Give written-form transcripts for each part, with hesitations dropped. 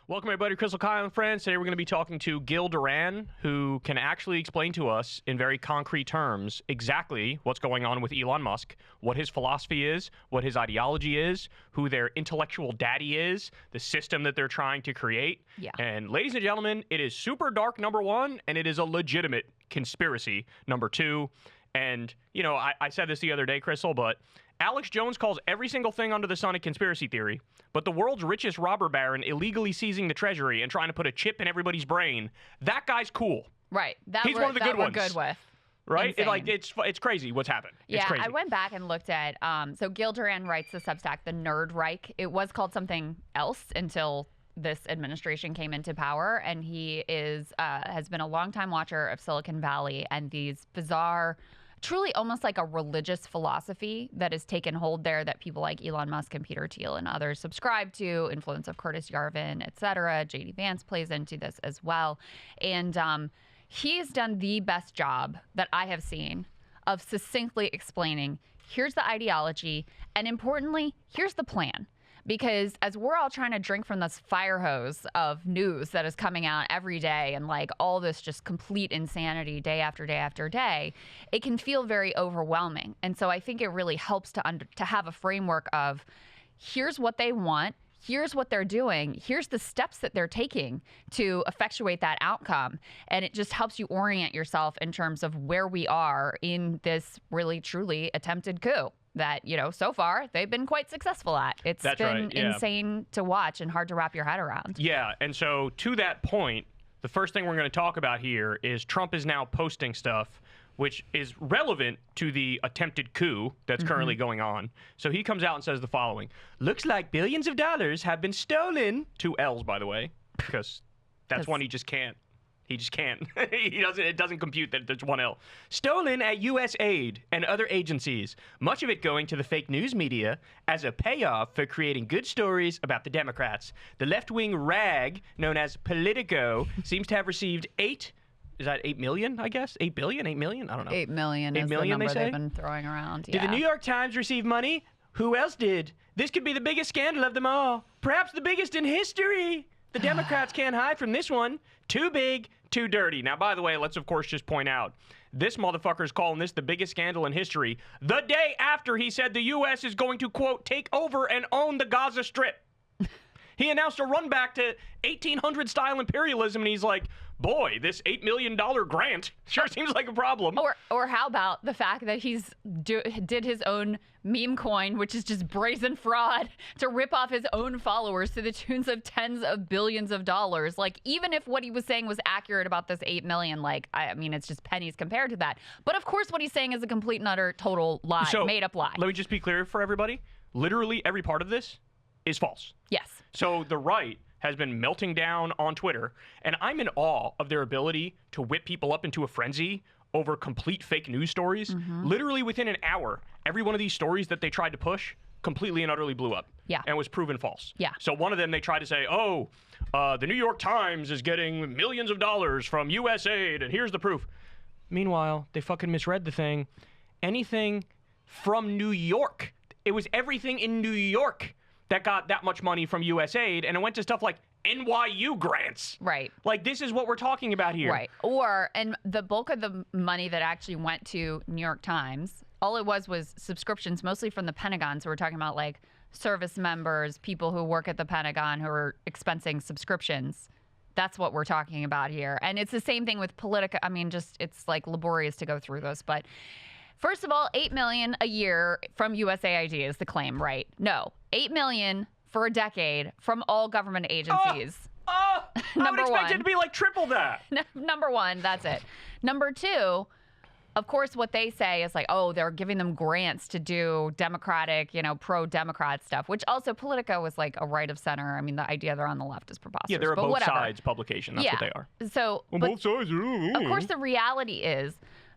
Welcome, everybody, Crystal, Kyle, and friends. Today we're going to be talking to Gil Duran, who can actually explain to us in very concrete terms exactly what's going on with Elon Musk, what his philosophy is, what his ideology is, who their intellectual daddy is, the system that they're trying to create. Yeah. And ladies and gentlemen, it is super dark, number one, and it is a legitimate conspiracy, number two. And, you know, I said this the other day, Crystal, but Alex Jones calls every single thing under the sun a conspiracy theory, but the world's richest robber baron illegally seizing the treasury and trying to put a chip in everybody's brain, that guy's cool. Right. He's one of the good ones. Good with. Right? It's crazy what's happened. Yeah, it's crazy. I went back and looked at, so Gil Duran writes the Substack, The Nerd Reich. It was called something else until this administration came into power, and he has been a longtime watcher of Silicon Valley and these bizarre, truly almost like a religious philosophy that has taken hold there that people like Elon Musk and Peter Thiel and others subscribe to, influence of Curtis Yarvin, et cetera. J.D. Vance plays into this as well. And he's done the best job that I have seen of succinctly explaining, here's the ideology, and importantly, here's the plan. Because as we're all trying to drink from this fire hose of news that is coming out every day and like all this just complete insanity day after day after day, it can feel very overwhelming. And so I think it really helps to have a framework of here's what they want, here's what they're doing, here's the steps that they're taking to effectuate that outcome. And it just helps you orient yourself in terms of where we are in this really truly attempted coup that, you know, so far they've been quite successful at. It's been insane to watch and hard to wrap your head around. Yeah, and so to that point, the first thing we're going to talk about here is Trump is now posting stuff which is relevant to the attempted coup that's currently going on. So he comes out and says the following: looks like billions of dollars have been stolen, 2 L's, by the way, because that's one he just can't. He just can't. It doesn't compute that there's 1 L. Stolen at U.S. aid and other agencies, much of it going to the fake news media as a payoff for creating good stories about the Democrats. The left-wing rag known as Politico seems to have received 8 million, I guess? 8 billion? 8 million? I don't know. 8 million is the number they've been throwing around. Yeah. Did the New York Times receive money? Who else did? This could be the biggest scandal of them all. Perhaps the biggest in history. The Democrats can't hide from this one. Too big, too dirty. Now, by the way, let's, of course, just point out, this motherfucker is calling this the biggest scandal in history the day after he said the U.S. is going to, quote, take over and own the Gaza Strip. He announced a run back to 1800-style imperialism, and he's like, boy, this $8 million grant sure seems like a problem. Or how about the fact that he's did his own meme coin, which is just brazen fraud, to rip off his own followers to the tunes of tens of billions of dollars. Like, even if what he was saying was accurate about this 8 million, like, I mean, it's just pennies compared to that. But of course, what he's saying is a complete and utter total lie, made up lie. Let me just be clear for everybody. Literally every part of this is false. Yes. So the right has been melting down on Twitter, and I'm in awe of their ability to whip people up into a frenzy over complete fake news stories. Literally within an hour, every one of these stories that they tried to push completely and utterly blew up. Yeah. And was proven false. Yeah. So one of them, they tried to say, the New York Times is getting millions of dollars from U.S. aid, and here's the proof. Meanwhile, they fucking misread the thing. Anything from New York. It was everything in New York that got that much money from U.S. aid, and it went to stuff like NYU grants. Right. Like, this is what we're talking about here. Right. And the bulk of the money that actually went to New York Times, all it was subscriptions, mostly from the Pentagon. So we're talking about, like, service members, people who work at the Pentagon who are expensing subscriptions. That's what we're talking about here. And it's the same thing with Politico. I mean, just it's, like, laborious to go through this, but first of all, $8 million a year from USAID is the claim, right? No, $8 million for a decade from all government agencies. I would expect it to be like triple that. Number one, that's it. Number two, of course, what they say is like, oh, they're giving them grants to do Democratic, pro-Democrat stuff, which also Politico was like a right of center. I mean, the idea they're on the left is preposterous. Yeah, they're a both sides publication. That's what they are. So, both sides. Of course, the reality is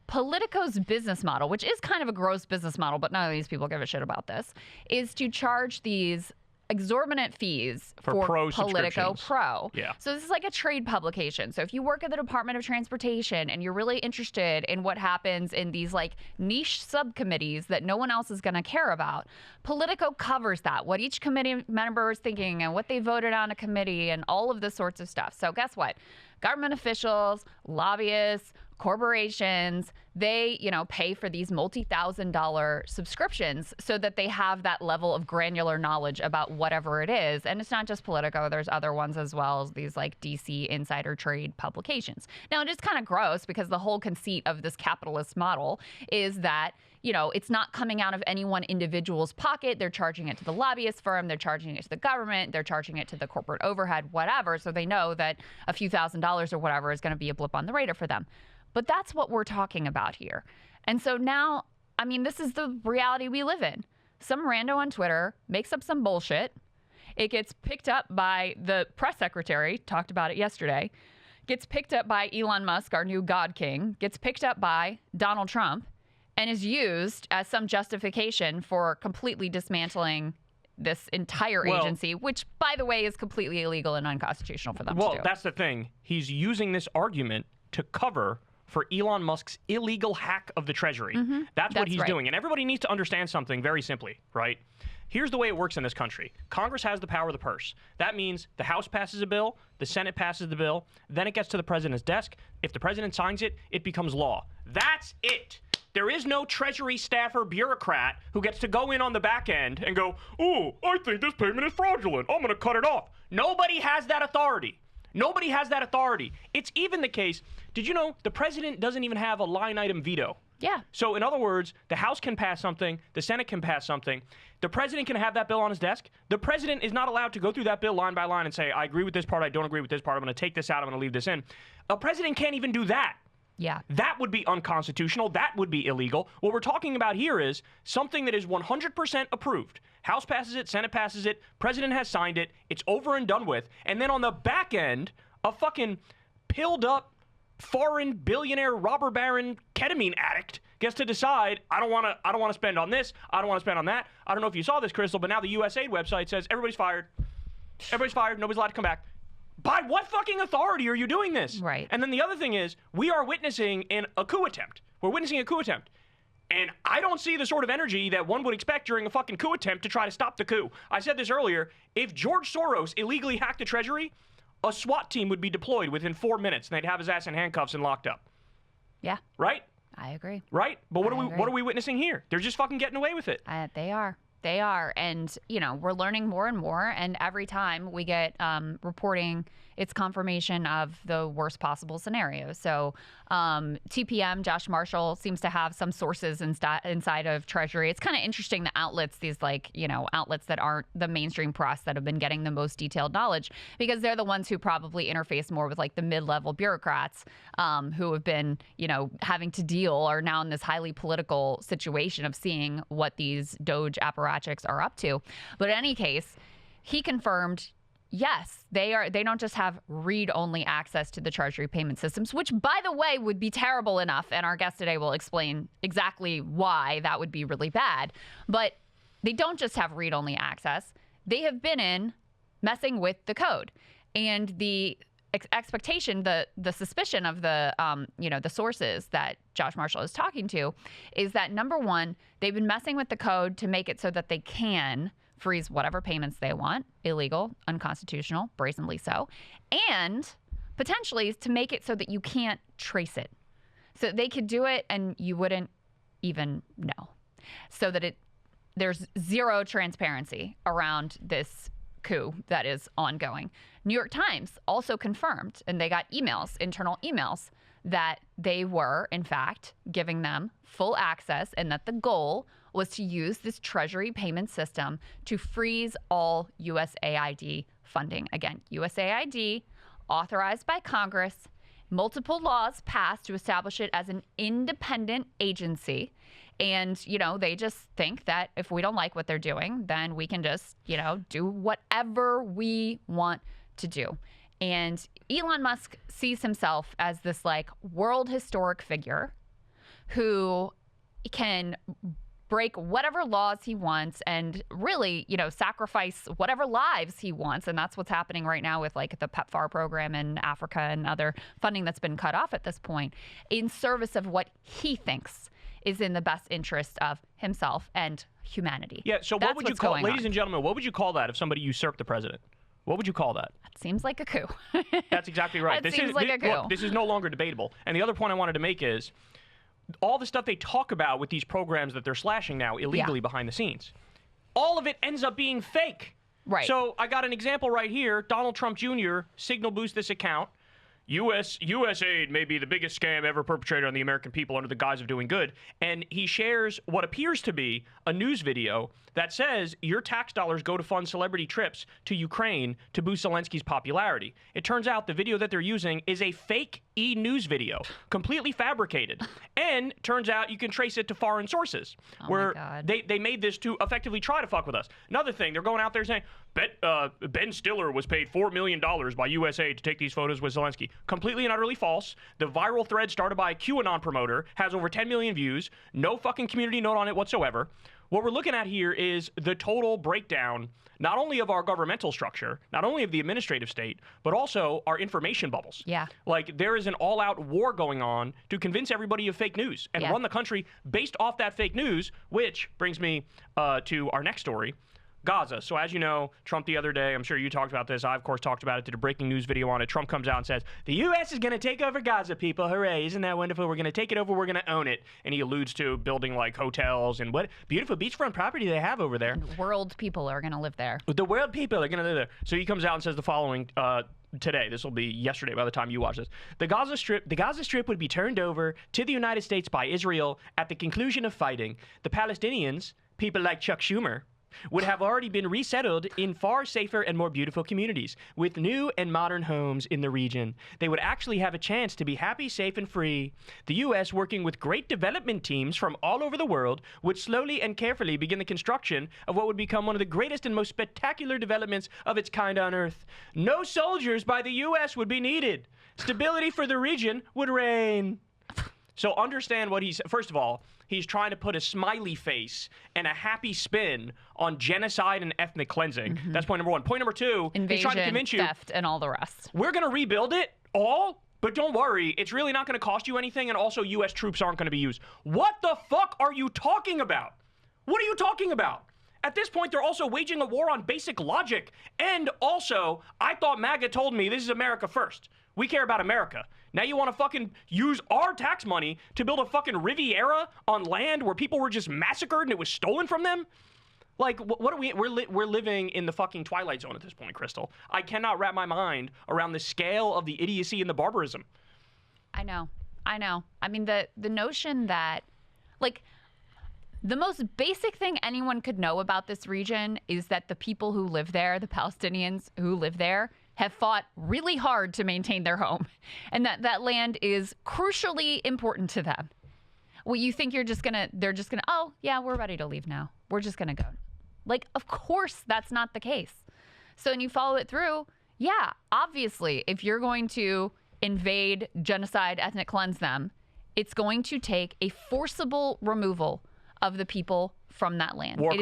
Politico's business model, which is kind of a gross business model, but none of these people give a shit about this, is to charge these exorbitant fees for Politico Pro. Yeah. So this is like a trade publication. So if you work at the Department of Transportation and you're really interested in what happens in these like niche subcommittees that no one else is going to care about, Politico covers that, what each committee member is thinking and what they voted on a committee and all of this sorts of stuff. So guess what? Government officials, lobbyists, corporations, they, pay for these multi-$1,000 subscriptions so that they have that level of granular knowledge about whatever it is. And it's not just Politico. There's other ones as well, as these like DC insider trade publications. Now, it is kind of gross because the whole conceit of this capitalist model is that it's not coming out of any one individual's pocket. They're charging it to the lobbyist firm. They're charging it to the government. They're charging it to the corporate overhead, whatever. So they know that a few $1,000s or whatever is going to be a blip on the radar for them. But that's what we're talking about here. And so now, this is the reality we live in. Some rando on Twitter makes up some bullshit. It gets picked up by the press secretary, talked about it yesterday, gets picked up by Elon Musk, our new God King, gets picked up by Donald Trump, and is used as some justification for completely dismantling this entire agency, which, by the way, is completely illegal and unconstitutional for them to do. Well, that's the thing. He's using this argument to cover for Elon Musk's illegal hack of the treasury. That's what he's doing. And everybody needs to understand something very simply, right? Here's the way it works in this country. Congress has the power of the purse. That means the House passes a bill, the Senate passes the bill, then it gets to the president's desk. If the president signs it, it becomes law. That's it. There is no Treasury staffer bureaucrat who gets to go in on the back end and go, oh, I think this payment is fraudulent. I'm going to cut it off. Nobody has that authority. Nobody has that authority. It's even the case. Did you know the president doesn't even have a line item veto? Yeah. So in other words, the House can pass something, the Senate can pass something. The president can have that bill on his desk. The president is not allowed to go through that bill line by line and say, I agree with this part, I don't agree with this part, I'm going to take this out, I'm going to leave this in. A president can't even do that. Yeah. That would be unconstitutional. That would be illegal. What we're talking about here is something that is 100% approved. House passes it, Senate passes it, president has signed it, it's over and done with. And then on the back end, a fucking pilled up foreign billionaire robber baron ketamine addict gets to decide, I don't want to spend on this, I don't want to spend on that. I don't know if you saw this, Crystal, but now the USAID website says everybody's fired. Everybody's fired, nobody's allowed to come back. By what fucking authority are you doing this? Right. And then the other thing is, we are witnessing a coup attempt. We're witnessing a coup attempt. And I don't see the sort of energy that one would expect during a fucking coup attempt to try to stop the coup. I said this earlier. If George Soros illegally hacked the Treasury, a SWAT team would be deployed within 4 minutes, and they'd have his ass in handcuffs and locked up. Yeah. Right? I agree. Right? But what are we witnessing here? They're just fucking getting away with it. They are. They are. And, we're learning more and more. And every time we get reporting, it's confirmation of the worst possible scenario. So TPM, Josh Marshall, seems to have some sources inside of Treasury. It's kind of interesting, the outlets, these outlets that aren't the mainstream press that have been getting the most detailed knowledge, because they're the ones who probably interface more with like the mid-level bureaucrats who have been, having to deal, are now in this highly political situation of seeing what these Doge apparatchiks are up to. But in any case, he confirmed, yes, they don't just have read-only access to the Treasury payment systems, which, by the way, would be terrible enough. And our guest today will explain exactly why that would be really bad. But they don't just have read-only access. They have been in messing with the code. And the expectation, the suspicion of the sources that Josh Marshall is talking to is that, number one, they've been messing with the code to make it so that they can freeze whatever payments they want, illegal, unconstitutional, brazenly so, and potentially to make it so that you can't trace it. So they could do it and you wouldn't even know. So that there's zero transparency around this coup that is ongoing. New York Times also confirmed, and they got internal emails, that they were, in fact, giving them full access, and that the goal was to use this Treasury payment system to freeze all USAID funding. Again, USAID, authorized by Congress, multiple laws passed to establish it as an independent agency. And, they just think that if we don't like what they're doing, then we can just, do whatever we want to do. And Elon Musk sees himself as this world historic figure who can break whatever laws he wants and really, sacrifice whatever lives he wants. And that's what's happening right now with like the PEPFAR program in Africa and other funding that's been cut off at this point in service of what he thinks is in the best interest of himself and humanity. Yeah, so what would you call, ladies and gentlemen, what would you call that if somebody usurped the president? What would you call that? That seems like a coup. That's exactly right. That seems like a coup. Look, this is no longer debatable. And the other point I wanted to make is all the stuff they talk about with these programs that they're slashing now illegally behind the scenes, all of it ends up being fake. Right. So I got an example right here. Donald Trump Jr. signal boost this account. U.S. aid may be the biggest scam ever perpetrated on the American people under the guise of doing good. And he shares what appears to be a news video that says your tax dollars go to fund celebrity trips to Ukraine to boost Zelensky's popularity. It turns out the video that they're using is a fake e-news video, completely fabricated. And turns out you can trace it to foreign sources, where they made this to effectively try to fuck with us. Another thing, they're going out there saying, Ben Stiller was paid $4 million by USA to take these photos with Zelensky. Completely and utterly false. The viral thread started by a QAnon promoter has over 10 million views. No fucking community note on it whatsoever. What we're looking at here is the total breakdown, not only of our governmental structure, not only of the administrative state, but also our information bubbles. Yeah. Like, there is an all-out war going on to convince everybody of fake news and run the country based off that fake news, which brings me to our next story. Gaza. So as you know, Trump the other day, I'm sure you talked about this, I of course talked about it, did a breaking news video on it. Trump comes out and says, the U.S. is going to take over Gaza, people. Hooray. Isn't that wonderful? We're going to take it over. We're going to own it. And he alludes to building like hotels and what beautiful beachfront property they have over there. And world people are going to live there. The world people are going to live there. So he comes out and says the following today. This will be yesterday by the time you watch this. The Gaza Strip would be turned over to the United States by Israel at the conclusion of fighting. The Palestinians, people like Chuck Schumer, would have already been resettled in far safer and more beautiful communities with new and modern homes in the region. They would actually have a chance to be happy, safe, and free. The U.S., working with great development teams from all over the world, would slowly and carefully begin the construction of what would become one of the greatest and most spectacular developments of its kind on Earth. No soldiers by the U.S. would be needed. Stability for the region would reign. So understand what he's... First of all, he's trying to put a smiley face and a happy spin on genocide and ethnic cleansing. Mm-hmm. That's point number one. Point number two, invasion, he's trying to convince you... theft, and all the rest. We're going to rebuild it all, but don't worry. It's really not going to cost you anything, and also U.S. troops aren't going to be used. What the fuck are you talking about? What are you talking about? At this point, they're also waging a war on basic logic. And also, I thought MAGA told me this is America first. We care about America. Now you want to fucking use our tax money to build a fucking Riviera on land where people were just massacred and it was stolen from them? Like, what are we? We're living in the fucking Twilight Zone at this point, Crystal. I cannot wrap my mind around the scale of the idiocy and the barbarism. I know. I mean, the notion that, like, the most basic thing anyone could know about this region is that the people who live there, the Palestinians who live there, have fought really hard to maintain their home, and that land is crucially important to them. Well, you think they're just gonna, oh yeah, we're ready to leave now. We're just gonna go. Like, of course that's not the case. So when you follow it through, yeah, obviously, if you're going to invade, genocide, ethnic cleanse them, it's going to take a forcible removal of the people from that land. War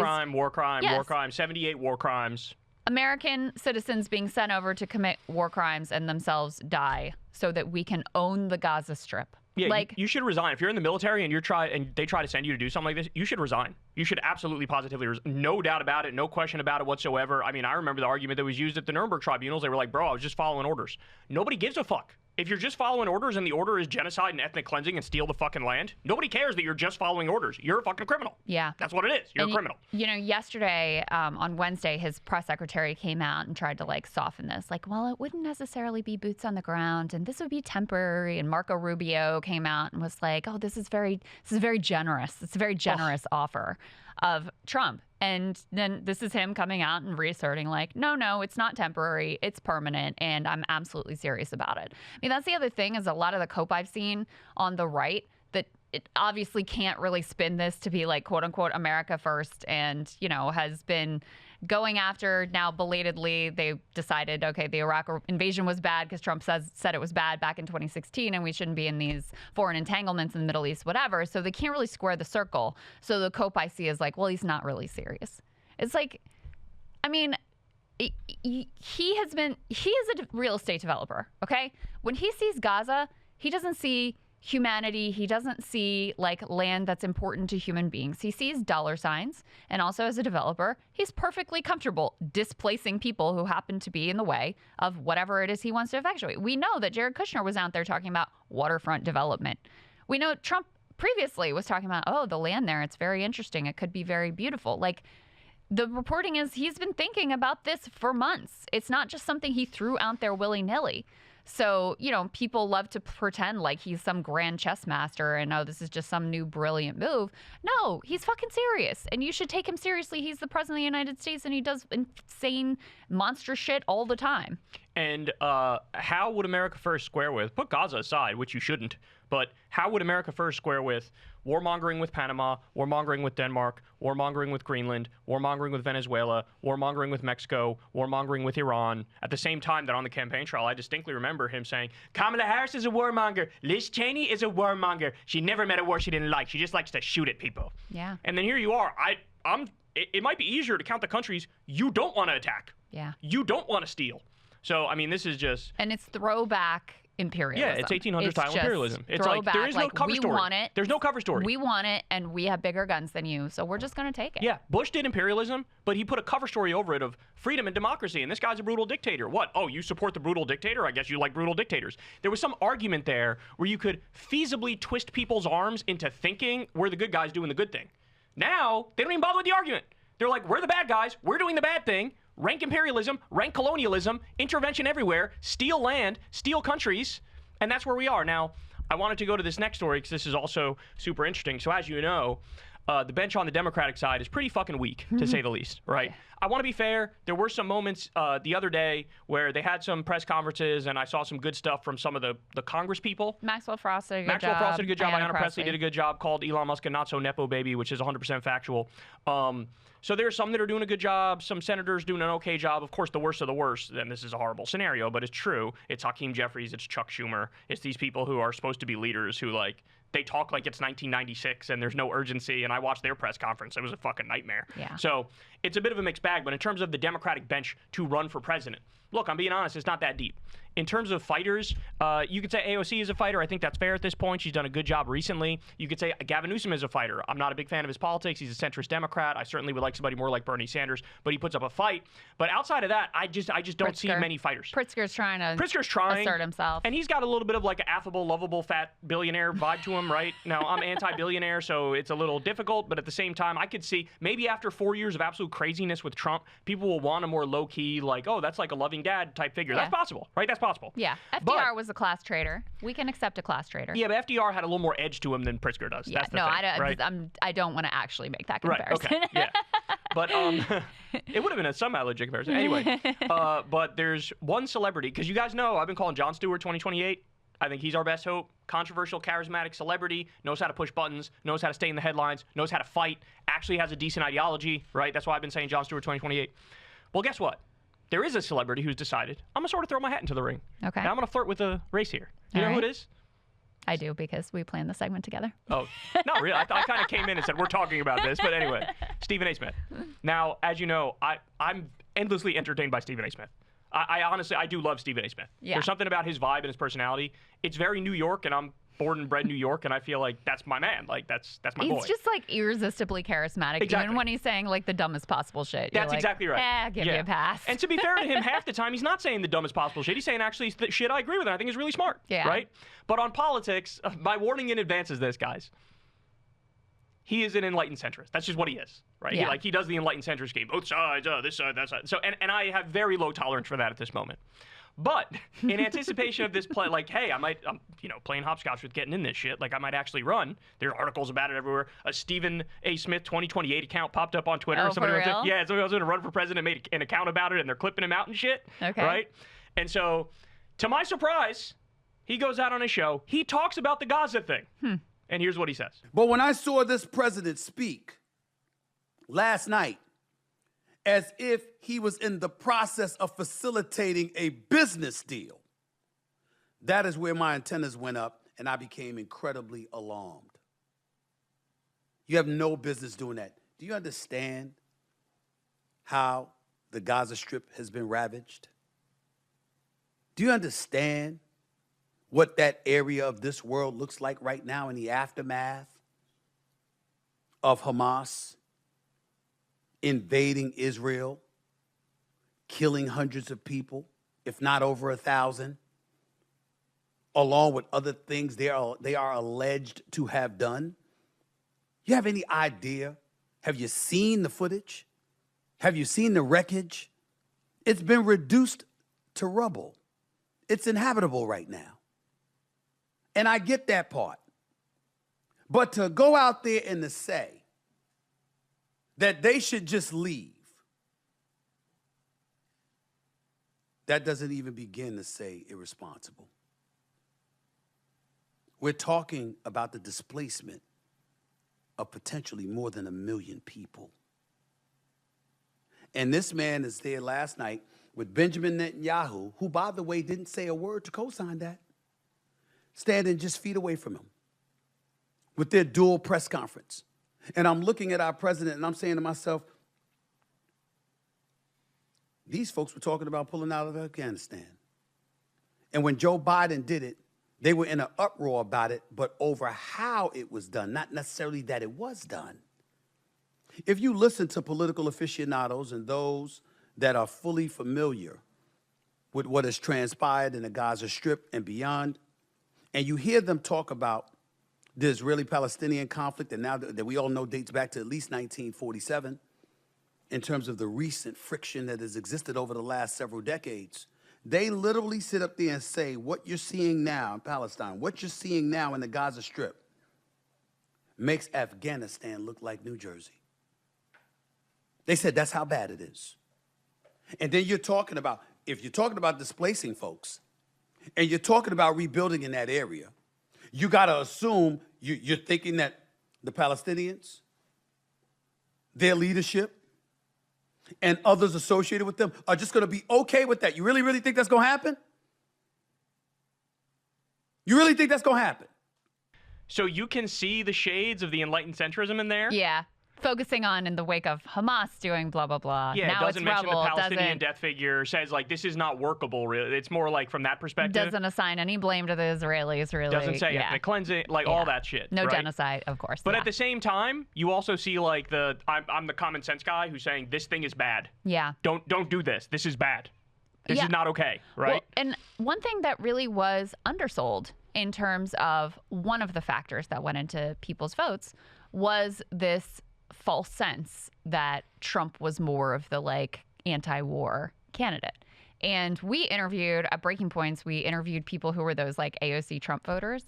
crime, 78 war crimes. American citizens being sent over to commit war crimes and themselves die so that we can own the Gaza Strip. Yeah, like, you should resign. If you're in the military and they try to send you to do something like this, you should resign. You should absolutely, positively resign. No doubt about it. No question about it whatsoever. I mean, I remember the argument that was used at the Nuremberg tribunals. They were like, bro, I was just following orders. Nobody gives a fuck. If you're just following orders and the order is genocide and ethnic cleansing and steal the fucking land, nobody cares that you're just following orders. You're a fucking criminal. Yeah. That's what it is. You're a criminal. You know, yesterday, on Wednesday, his press secretary came out and tried to, like, soften this. Like, well, it wouldn't necessarily be boots on the ground, and this would be temporary. And Marco Rubio came out and was like, oh, this is very generous. It's a very generous offer of Trump. And then this is him coming out and reasserting, like, no, it's not temporary, it's permanent, and I'm absolutely serious about it. I mean, that's the other thing, is a lot of the cope I've seen on the right that it obviously can't really spin this to be like, quote unquote, America first, and, you know, has been going after now belatedly. They decided, okay, the Iraq invasion was bad because Trump said it was bad back in 2016 and we shouldn't be in these foreign entanglements in the Middle East, whatever. So they can't really square the circle. So the cope I see is like, well, he's not really serious. It's like, I mean, he is a real estate developer, okay? When he sees Gaza, he doesn't see humanity. He doesn't see like land that's important to human beings. He sees dollar signs. And also as a developer, he's perfectly comfortable displacing people who happen to be in the way of whatever it is he wants to effectuate. We know that Jared Kushner was out there talking about waterfront development. We know Trump previously was talking about, oh, the land there, it's very interesting. It could be very beautiful. Like, the reporting is he's been thinking about this for months. It's not just something he threw out there willy-nilly. So, you know, people love to pretend like he's some grand chess master and, oh, this is just some new brilliant move. No, he's fucking serious. And you should take him seriously. He's the president of the United States and he does insane, monstrous shit all the time. And how would America First square with, put Gaza aside, which you shouldn't, but how would America First square with warmongering with Panama, warmongering with Denmark, warmongering with Greenland, warmongering with Venezuela, warmongering with Mexico, warmongering with Iran, at the same time that on the campaign trail, I distinctly remember him saying, Kamala Harris is a warmonger, Liz Cheney is a warmonger, she never met a war she didn't like, she just likes to shoot at people. Yeah. And then here you are, it might be easier to count the countries you don't want to attack. Yeah. You don't want to steal. So, I mean, this is just... And it's throwback imperialism. Yeah, it's 1800s style imperialism. It's like, there is no cover story. We want it. There's no cover story. We want it, and we have bigger guns than you, so we're just going to take it. Yeah, Bush did imperialism, but he put a cover story over it of freedom and democracy, and this guy's a brutal dictator. What? Oh, you support the brutal dictator? I guess you like brutal dictators. There was some argument there where you could feasibly twist people's arms into thinking we're the good guys doing the good thing. Now, they don't even bother with the argument. They're like, we're the bad guys, we're doing the bad thing, rank imperialism, rank colonialism, intervention everywhere, steal land, steal countries, and that's where we are. Now, I wanted to go to this next story because this is also super interesting. So as you know, the bench on the Democratic side is pretty fucking weak, to say the least, right? I want to be fair. There were some moments the other day where they had some press conferences, and I saw some good stuff from some of the Congress people. Maxwell Frost did a good job. Maxwell Frost did a good job. Ayanna Pressley did a good job. Called Elon Musk a not-so-nepo baby, which is 100% factual. So there are some that are doing a good job, some senators doing an okay job. Of course, the worst of the worst, and this is a horrible scenario, but it's true. It's Hakeem Jeffries, it's Chuck Schumer. It's these people who are supposed to be leaders who, like, they talk like it's 1996 and there's no urgency, and I watched their press conference. It was a fucking nightmare. Yeah. So it's a bit of a mixed bag, but in terms of the Democratic bench to run for president, look, I'm being honest, it's not that deep. In terms of fighters, you could say AOC is a fighter. I think that's fair at this point. She's done a good job recently. You could say Gavin Newsom is a fighter. I'm not a big fan of his politics. He's a centrist Democrat. I certainly would like somebody more like Bernie Sanders, but he puts up a fight. But outside of that, I just don't see many fighters. Pritzker's trying to assert himself. And he's got a little bit of like an affable, lovable, fat billionaire vibe to him, right? Now, I'm anti-billionaire, so it's a little difficult, but at the same time, I could see maybe after 4 years of absolute craziness with Trump, people will want a more low-key, like, oh, that's like a loving dad type figure. Yeah. That's possible, right? That's possible. Yeah. FDR was a class traitor. We can accept a class traitor. Yeah, but FDR had a little more edge to him than Pritzker does. Yeah, that's the thing, right? I don't want to actually make that comparison. Right, okay, yeah. But it would have been a somewhat legit comparison. Anyway, but there's one celebrity, because you guys know I've been calling Jon Stewart 2028. I think he's our best hope. Controversial, charismatic celebrity, knows how to push buttons, knows how to stay in the headlines, knows how to fight, actually has a decent ideology, right? That's why I've been saying Jon Stewart 2028. Well, guess what? There is a celebrity who's decided, I'm going to sort of throw my hat into the ring. Okay. And I'm going to flirt with a race here. You know who it is? I do, because we planned the segment together. Oh, not really. I kind of came in and said, we're talking about this. But anyway, Stephen A. Smith. Now, as you know, I'm endlessly entertained by Stephen A. Smith. I honestly, I do love Stephen A. Smith. Yeah. There's something about his vibe and his personality. It's very New York, and I'm born and bred in New York, and I feel like that's my man. Like, that's my boy. He's just, like, irresistibly charismatic, even when he's saying, like, the dumbest possible shit. That's exactly right. Give me a pass. And to be fair to him, half the time, he's not saying the dumbest possible shit. He's saying actually shit I agree with, and I think is really smart. Yeah. Right? But on politics, my warning in advance is this, guys. He is an enlightened centrist. That's just what he is, right? Yeah. He does the enlightened centrist game. Both sides, this side, that side. So, and I have very low tolerance for that at this moment. But in anticipation of this play, like, hey, I'm playing hopscotch with getting in this shit. Like, I might actually run. There are articles about it everywhere. A Stephen A. Smith 2028 account popped up on Twitter. Oh, for real? Somebody was going to run for president, made an account about it, and they're clipping him out and shit. Okay. Right? And so, to my surprise, he goes out on a show. He talks about the Gaza thing. And here's what he says. But when I saw this president speak last night as if he was in the process of facilitating a business deal. That is where my antennas went up, and I became incredibly alarmed. You have no business doing that. Do you understand how the Gaza Strip has been ravaged? Do you understand what that area of this world looks like right now in the aftermath of Hamas invading Israel, killing hundreds of people, if not over 1,000, along with other things they are alleged to have done? You have any idea? Have you seen the footage? Have you seen the wreckage? It's been reduced to rubble. It's inhabitable right now. And I get that part. But to go out there and to say that they should just leave, that doesn't even begin to say irresponsible. We're talking about the displacement of potentially more than 1 million people. And this man is there last night with Benjamin Netanyahu, who, by the way, didn't say a word to co-sign that, standing just feet away from him with their dual press conference. And I'm looking at our president and I'm saying to myself, these folks were talking about pulling out of Afghanistan. And when Joe Biden did it, they were in an uproar about it, but over how it was done, not necessarily that it was done. If you listen to political aficionados and those that are fully familiar with what has transpired in the Gaza Strip and beyond, and you hear them talk about the Israeli-Palestinian conflict, and now that we all know dates back to at least 1947, in terms of the recent friction that has existed over the last several decades, they literally sit up there and say, what you're seeing now in Palestine, what you're seeing now in the Gaza Strip, makes Afghanistan look like New Jersey. They said that's how bad it is. And then you're talking about, if you're talking about displacing folks, and you're talking about rebuilding in that area, you got to assume you're thinking that the Palestinians, their leadership, and others associated with them are just going to be okay with that. You really, really think that's going to happen? You really think that's going to happen? So you can see the shades of the enlightened centrism in there? Yeah. Focusing on in the wake of Hamas doing blah, blah, blah. Yeah, now it doesn't mention rebel, the Palestinian death figure, says, like, this is not workable, really. It's more like from that perspective. Doesn't assign any blame to the Israelis, really. Doesn't say ethnic cleansing, like all that shit. No right? genocide, of course. But at the same time, you also see, like, I'm the common sense guy who's saying this thing is bad. Yeah. Don't do this. This is bad. This is not okay, right? Well, and one thing that really was undersold in terms of one of the factors that went into people's votes was this false sense that Trump was more of the like anti-war candidate. And we interviewed at Breaking Points, we interviewed people who were those like AOC Trump voters.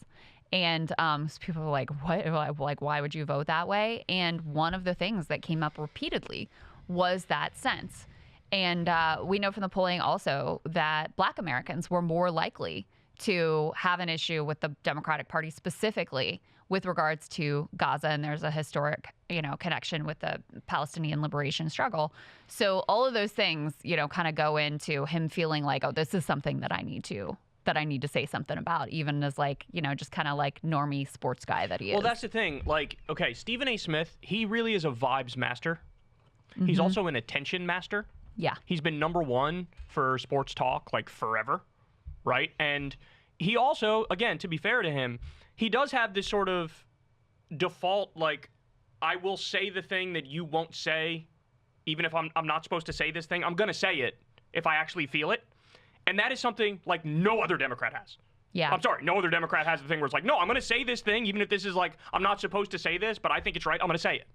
And people were like, what? Like, why would you vote that way? And one of the things that came up repeatedly was that sense. And we know from the polling also that Black Americans were more likely to have an issue with the Democratic Party specifically with regards to Gaza, and there's a historic, connection with the Palestinian liberation struggle. So all of those things, kind of go into him feeling like, oh, this is something that I need to say something about, even as like, just kind of like normie sports guy that he is. Well, that's the thing. Like, okay, Stephen A. Smith, he really is a vibes master. Mm-hmm. He's also an attention master. Yeah. He's been #1 for sports talk, like, forever, right? And he also, again, to be fair to him, he does have this sort of default, like, I will say the thing that you won't say, even if I'm not supposed to say this thing. I'm going to say it if I actually feel it. And that is something, like, no other Democrat has. Yeah. I'm sorry, no other Democrat has the thing where it's like, no, I'm going to say this thing, even if this is like, I'm not supposed to say this, but I think it's right, I'm going to say it.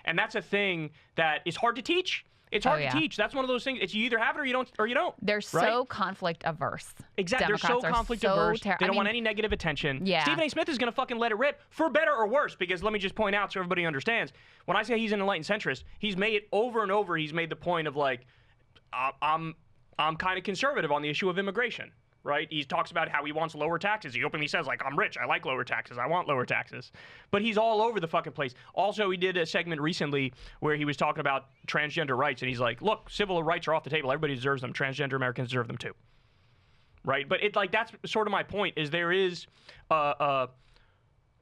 And that's a thing that is hard to teach. It's hard to teach. That's one of those things. It's you either have it or you don't. They're so conflict averse. Exactly. They're so conflict averse. They don't want any negative attention. Yeah. Stephen A. Smith is going to fucking let it rip, for better or worse, because let me just point out so everybody understands. When I say he's an enlightened centrist, he's made it over and over. He's made the point of like, I'm kind of conservative on the issue of immigration. right? He talks about how he wants lower taxes. He openly says, like, I'm rich. I like lower taxes. I want lower taxes. But he's all over the fucking place. Also, he did a segment recently where he was talking about transgender rights. And he's like, look, civil rights are off the table. Everybody deserves them. Transgender Americans deserve them too. Right? But it, like, that's sort of my point, is there is a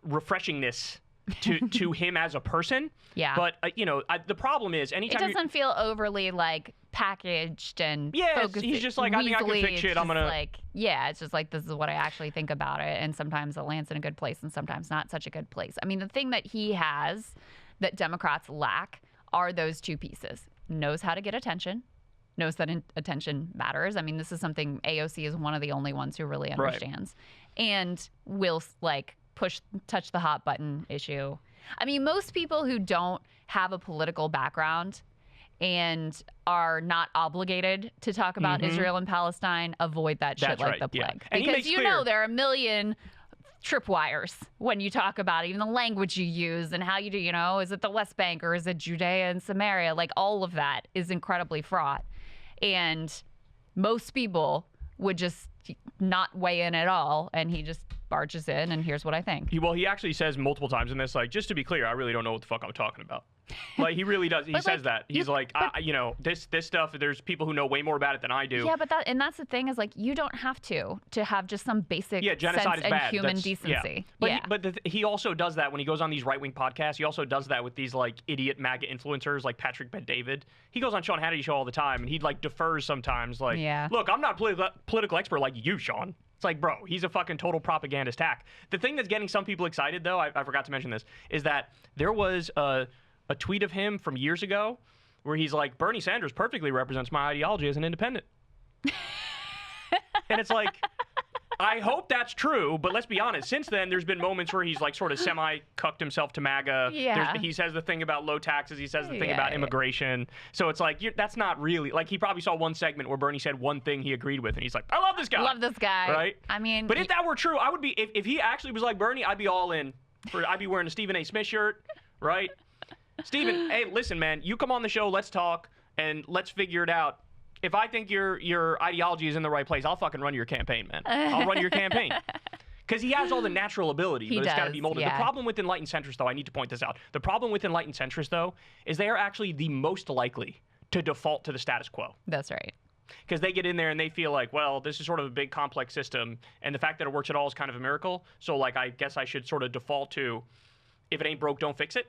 refreshingness to him as a person. Yeah. But, you know, the problem is anytime it doesn't feel overly, like, packaged and focused. He's just like, I think I can fix shit. I'm going to... like, yeah, it's just like, this is what I actually think about it. And sometimes it lands in a good place and sometimes not such a good place. I mean, the thing that he has that Democrats lack are those two pieces. Knows how to get attention. Knows that attention matters. I mean, this is something AOC is one of the only ones who really understands. Right. And will, like, touch the hot button issue. I mean, most people who don't have a political background and are not obligated to talk about Israel and Palestine avoid that shit like the plague. Yeah. Because you know there are a million tripwires when you talk about it, even the language you use and how you do, you know, is it the West Bank or is it Judea and Samaria? Like, all of that is incredibly fraught. And most people would just not weigh in at all, and he just barges in, and here's what I think. Well, he actually says multiple times in this, like, just to be clear, I really don't know what the fuck I'm talking about. Like, he really does. He says that. He's like, you know, this stuff, there's people who know way more about it than I do. Yeah, but that's the thing is, like, you don't have to have just some basic genocide sense is and bad. human decency. Yeah. But he also does that when he goes on these right-wing podcasts. He also does that with these, like, idiot MAGA influencers like Patrick Bet-David. He goes on Sean Hannity's show all the time, and he, like, defers sometimes. Like, look, I'm not a political expert like you, Sean. It's like, bro, he's a fucking total propagandist hack. The thing that's getting some people excited, though, I forgot to mention this, is that there was a tweet of him from years ago where he's like, Bernie Sanders perfectly represents my ideology as an independent. And it's like, I hope that's true, but let's be honest. Since then, there's been moments where he's like sort of semi-cucked himself to MAGA. Yeah. He says the thing about low taxes. He says the thing about immigration. So it's like, that's not really, like, he probably saw one segment where Bernie said one thing he agreed with, and he's like, I love this guy. Love this guy. Right? I mean. But if that were true, I would be, if he actually was like Bernie, I'd be all in. I'd be wearing a Stephen A. Smith shirt, right? Stephen, hey, listen, man, you come on the show, let's talk, and let's figure it out. If I think your ideology is in the right place, I'll fucking run your campaign, man. I'll run your campaign. Because he has all the natural ability, but it's got to be molded. Yeah. The problem with enlightened centrists, though, I need to point this out. The problem with enlightened centrists, though, is they are actually the most likely to default to the status quo. That's right. Because they get in there and they feel like, well, this is sort of a big complex system, and the fact that it works at all is kind of a miracle. So, like, I guess I should sort of default to, if it ain't broke, don't fix it.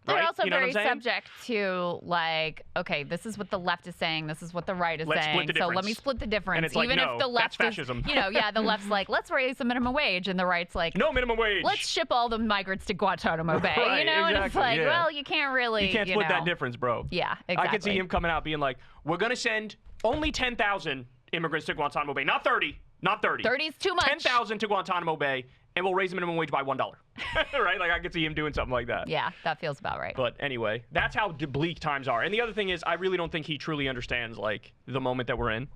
They're right? also you know very subject to, like, okay, this is what the left is saying, this is what the right is saying, so let me split the difference. And it's even like, no, if the left that's fascism. is, you know, the left's like, let's raise the minimum wage, and the right's like, no minimum wage. Let's ship all the migrants to Guantanamo Bay, right, you know? Exactly, and it's like, well, you can't really, you can't split that difference, bro. Yeah, exactly. I could see him coming out being like, we're going to send only 10,000 immigrants to Guantanamo Bay, not 30. Not 30. 30 is too much. 10,000 to Guantanamo Bay, and we'll raise the minimum wage by $1. Right? Like, I could see him doing something like that. Yeah, that feels about right. But anyway, that's how bleak times are. And the other thing is, I really don't think he truly understands, like, the moment that we're in.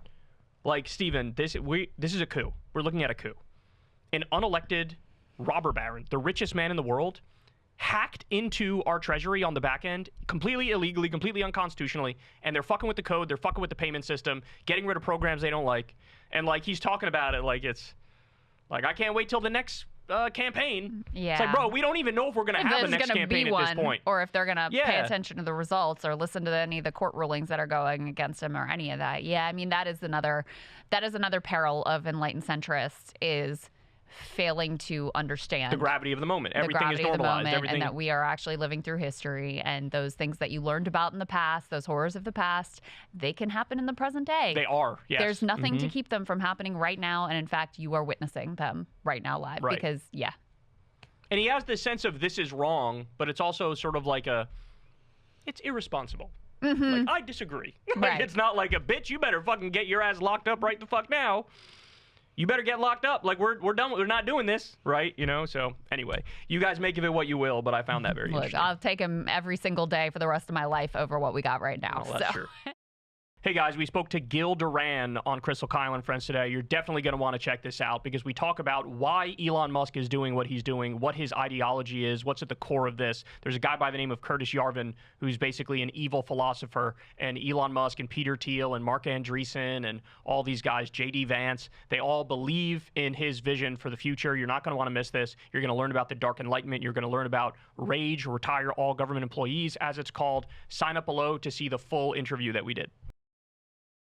Like, Stephen, this is a coup. We're looking at a coup. An unelected robber baron, the richest man in the world, hacked into our treasury on the back end, completely illegally, completely unconstitutionally, and they're fucking with the code, they're fucking with the payment system, getting rid of programs they don't like. And, like, he's talking about it like it's, like, I can't wait till the next campaign. Yeah. It's like, bro, we don't even know if we're going to have the next campaign at this point. Or if they're going to pay attention to the results or listen to any of the court rulings that are going against him or any of that. Yeah, I mean, that is another peril of enlightened centrists is failing to understand the gravity of the moment. Everything is normalized. And that we are actually living through history, and those things that you learned about in the past, those horrors of the past, they can happen in the present day. They are, yes. There's nothing to keep them from happening right now, and in fact, you are witnessing them right now live. Right. Because, And he has this sense of this is wrong, but it's also sort of like it's irresponsible. Like, I disagree. Right. It's not like a bitch, you better fucking get your ass locked up right the fuck now. You better get locked up. Like, we're done. We're not doing this, right? You know? So, anyway, you guys make of it what you will, but I found that very interesting. I'll take him every single day for the rest of my life over what we got right now. Well, that's true. Hey guys, we spoke to Gil Duran on Crystal Kyle and Friends today. You're definitely going to want to check this out because we talk about why Elon Musk is doing what he's doing, what his ideology is, what's at the core of this. There's a guy by the name of Curtis Yarvin who's basically an evil philosopher, and Elon Musk and Peter Thiel and Mark Andreessen and all these guys, J.D. Vance, they all believe in his vision for the future. You're not going to want to miss this. You're going to learn about the Dark Enlightenment. You're going to learn about RAGE, Retire All Government Employees, as it's called. Sign up below to see the full interview that we did.